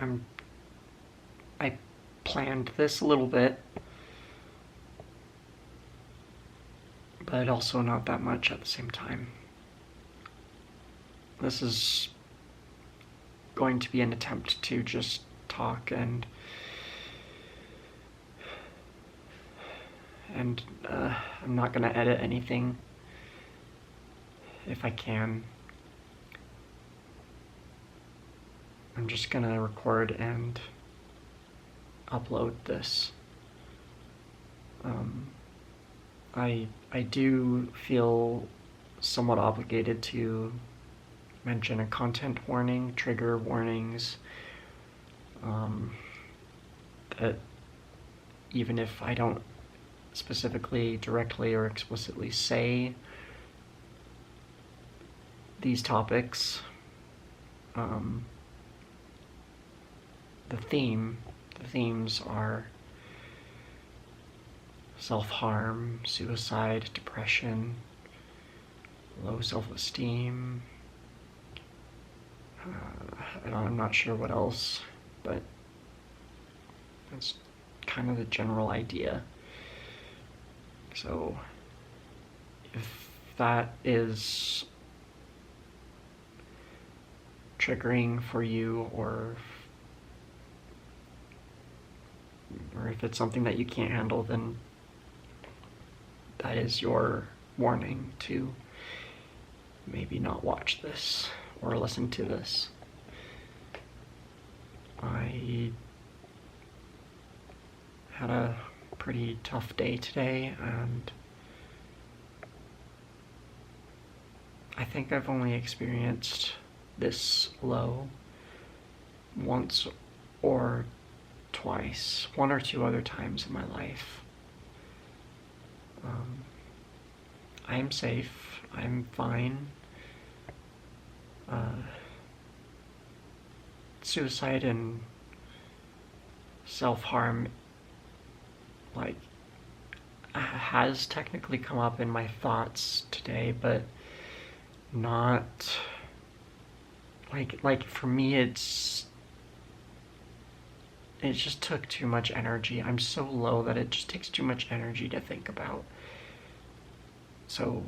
I'm I planned this a little bit, but also not that much at the same time. This is going to be an attempt to just talk and I'm not going to edit anything if I can. I'm just going to record and upload this. I do feel somewhat obligated to mention a content warning, trigger warnings, that even if I don't specifically, directly, or explicitly say these topics, the themes are self-harm, suicide, depression, low self-esteem. I'm not sure what else, but that's kind of the general idea. So if that is triggering for you, or if it's something that you can't handle, then that is your warning to maybe not watch this or listen to this. I had a pretty tough day today, and I think I've only experienced this low once or twice, one or two other times in my life. I'm safe, I'm fine. Suicide and self-harm, like, has technically come up in my thoughts today, but not, like for me, it just took too much energy. I'm so low that it just takes too much energy to think about. So,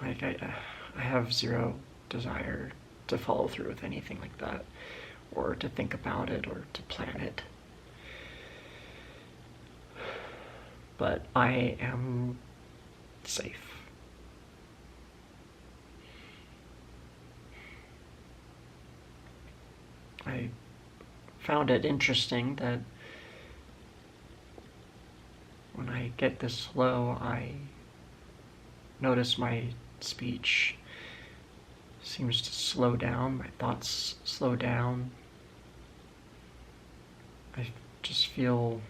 like, I have zero desire to follow through with anything like that, or to think about it, or to plan it. But I am safe. I found it interesting that when I get this low, I notice my speech seems to slow down, my thoughts slow down. I just feel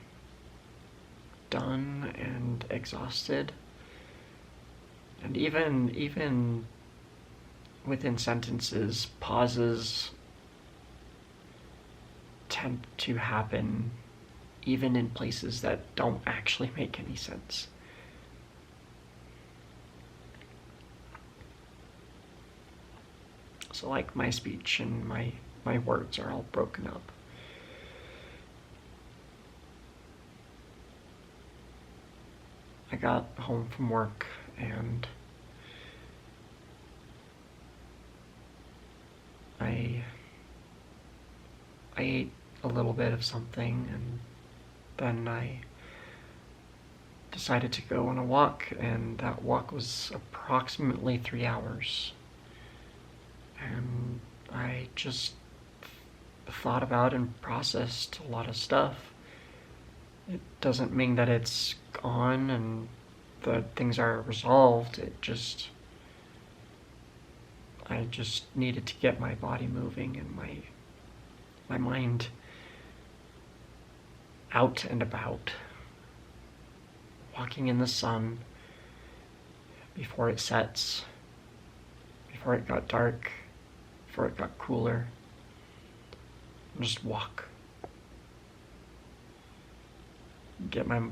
done and exhausted. And even within sentences, pauses tend to happen even in places that don't actually make any sense. So, like, my speech and my words are all broken up. I got home from work and I ate a little bit of something, and then I decided to go on a walk, and that walk was approximately 3 hours. And I just thought about and processed a lot of stuff. It doesn't mean that it's gone and that things are resolved. I just needed to get my body moving and my mind out and about, walking in the sun before it sets, before it got dark, before it got cooler. Just walk. Get my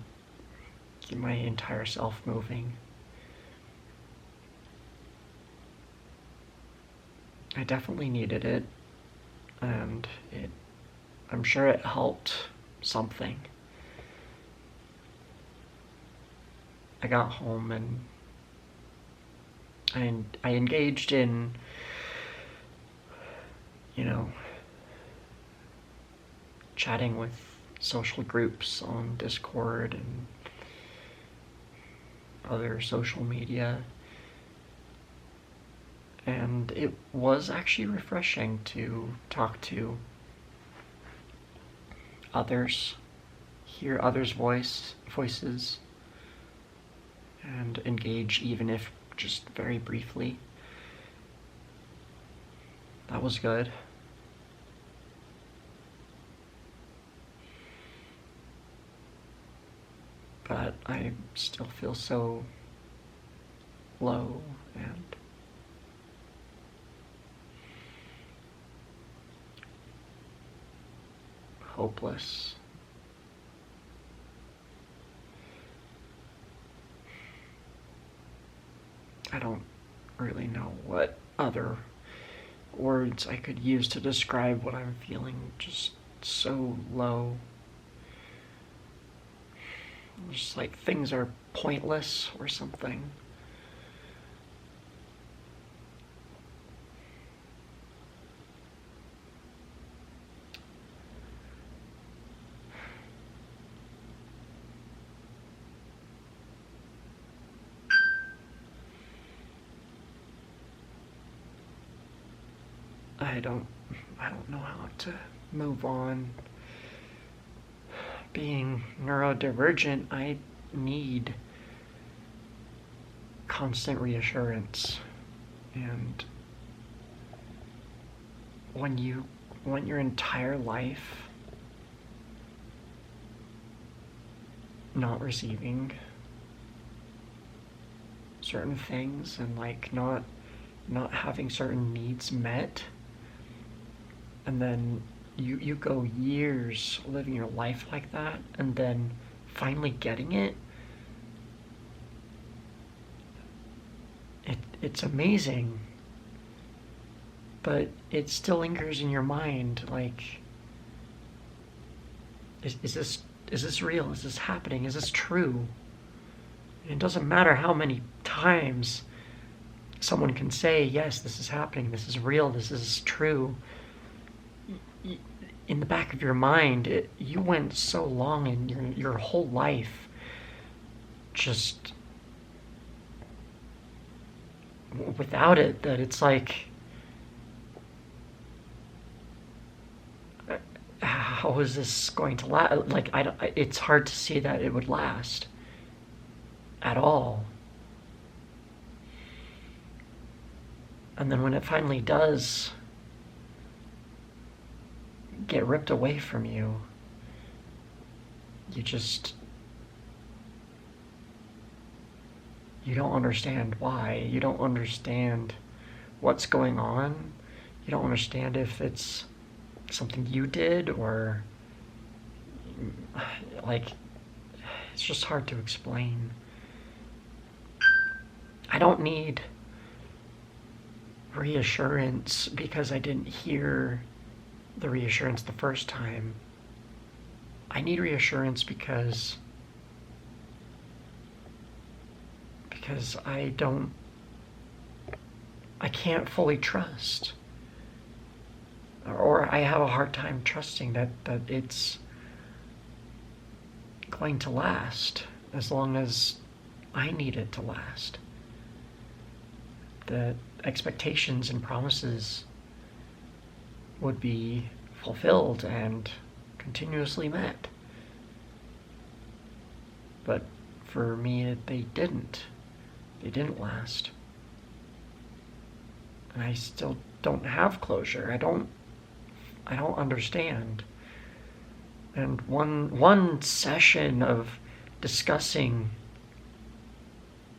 entire self moving. I definitely needed it. and I'm sure it helped something. I got home and I engaged in, chatting with social groups on Discord and other social media. And it was actually refreshing to talk to others, hear others' voices, and engage, even if just very briefly. That was good. But I still feel so low and hopeless. I don't really know what other words I could use to describe what I'm feeling. Just so low. Just like things are pointless or something. I don't know how to move on. Being neurodivergent, I need constant reassurance. And when you want your entire life not receiving certain things and like not having certain needs met, and then you go years living your life like that, and then finally getting it, it's amazing. But it still lingers in your mind, like, is this real? Is this happening? Is this true? And it doesn't matter how many times someone can say, yes, this is happening, this is real, this is true. In the back of your mind, you went so long in your whole life just without it that it's like, how is this going to last? Like, it's hard to see that it would last at all. And then when it finally does get ripped away from you, you don't understand why. You don't understand what's going on. You don't understand if it's something you did or, like, it's just hard to explain. I don't need reassurance because I didn't hear the reassurance the first time. I need reassurance because I can't fully trust, or I have a hard time trusting that it's going to last as long as I need it to last. That expectations and promises would be fulfilled and continuously met. But for me, they didn't. They didn't last. And I still don't have closure. I don't understand. And one session of discussing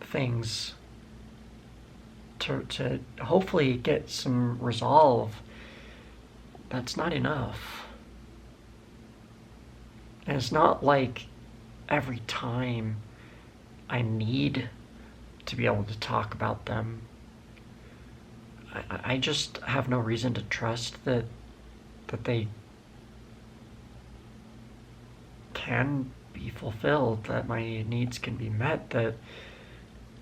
things to hopefully get some resolve, that's not enough. And it's not like every time I need to be able to talk about them. I just have no reason to trust that that they can be fulfilled, that my needs can be met, that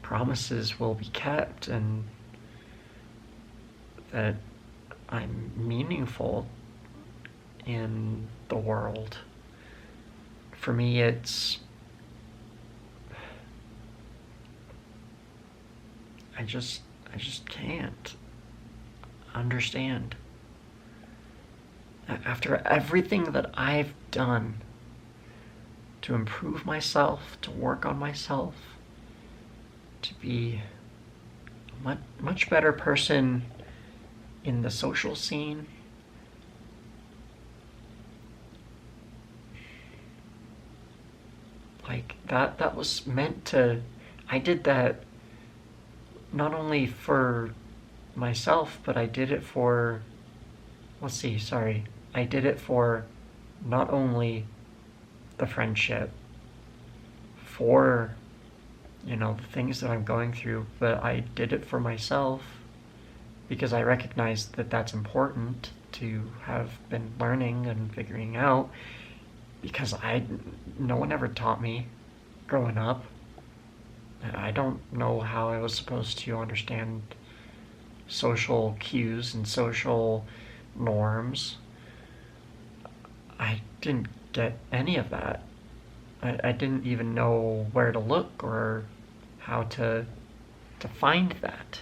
promises will be kept, and that I'm meaningful in the world. For me, I just can't understand. After everything that I've done to improve myself, to work on myself, to be a much better person in the social scene, like that was meant to, I did that not only for myself, but I did it for, I did it for not only the friendship, for, the things that I'm going through, but I did it for myself because I recognized that that's important to have been learning and figuring out, because no one ever taught me growing up. I don't know how I was supposed to understand social cues and social norms. I didn't get any of that. I didn't even know where to look or how to find that.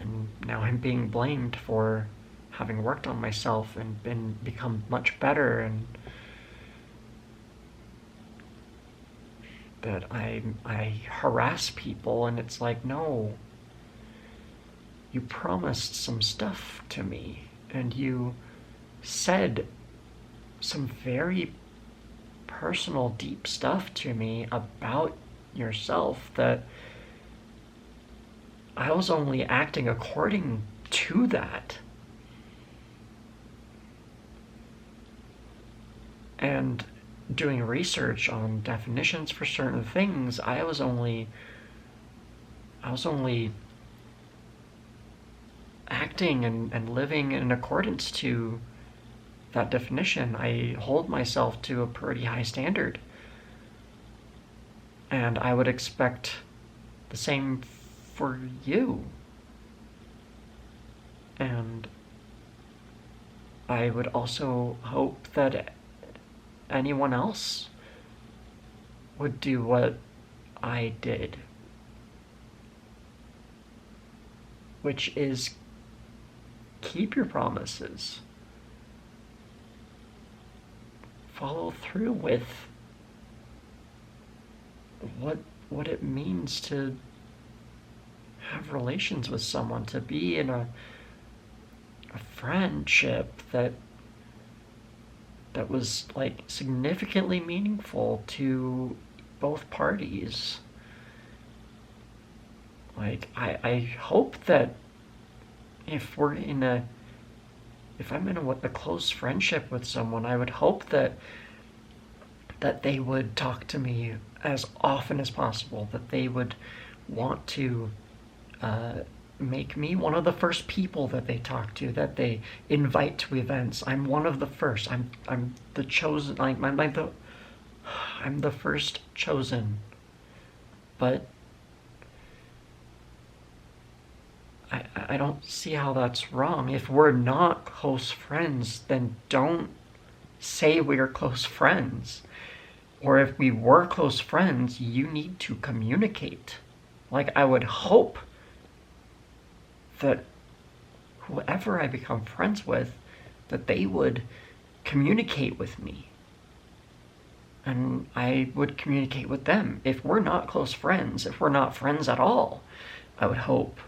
And now I'm being blamed for having worked on myself and become much better, and that I harass people, and it's like, no, you promised some stuff to me, and you said some very personal, deep stuff to me about yourself, that I was only acting according to that. And doing research on definitions for certain things, I was only acting and living in accordance to that definition. I hold myself to a pretty high standard, and I would expect the same for you. And I would also hope that anyone else would do what I did, which is keep your promises. Follow through with what it means to have relations with someone, to be in a friendship that was like significantly meaningful to both parties. Like I hope that if I'm in a close friendship with someone, I would hope that they would talk to me as often as possible, that they would want to make me one of the first people that they talk to, that they invite to events. I'm one of the first. I'm the chosen. I'm the first chosen. But I don't see how that's wrong. If we're not close friends, then don't say we're close friends. Or if we were close friends, you need to communicate. Like, I would hope that whoever I become friends with, that they would communicate with me. And I would communicate with them. If we're not close friends, if we're not friends at all, I would hope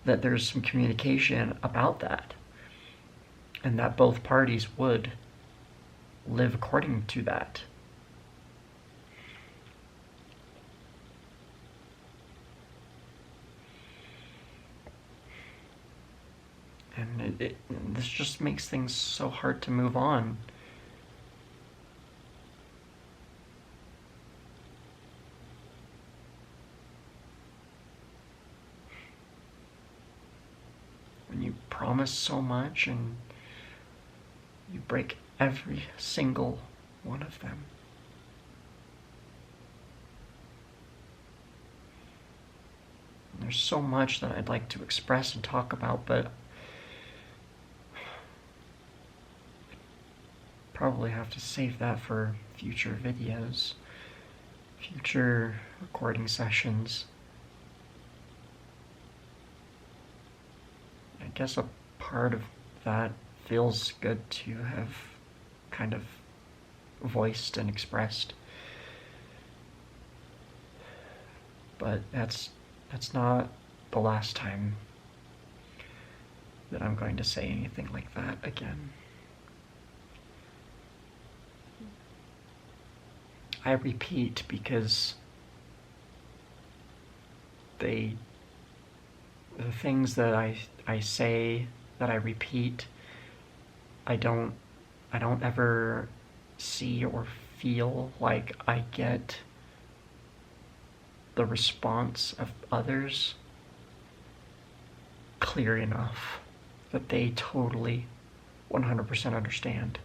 that there's some communication about that, and that both parties would live according to that. And this just makes things so hard to move on. When you promise so much and You break every single one of them. And there's so much that I'd like to express and talk about, but probably have to save that for future videos, future recording sessions. I guess a part of that feels good to have kind of voiced and expressed. But that's not the last time that I'm going to say anything like that again. I repeat because the things that I say, that I repeat, I don't ever see or feel like I get the response of others clear enough that they totally 100% understand.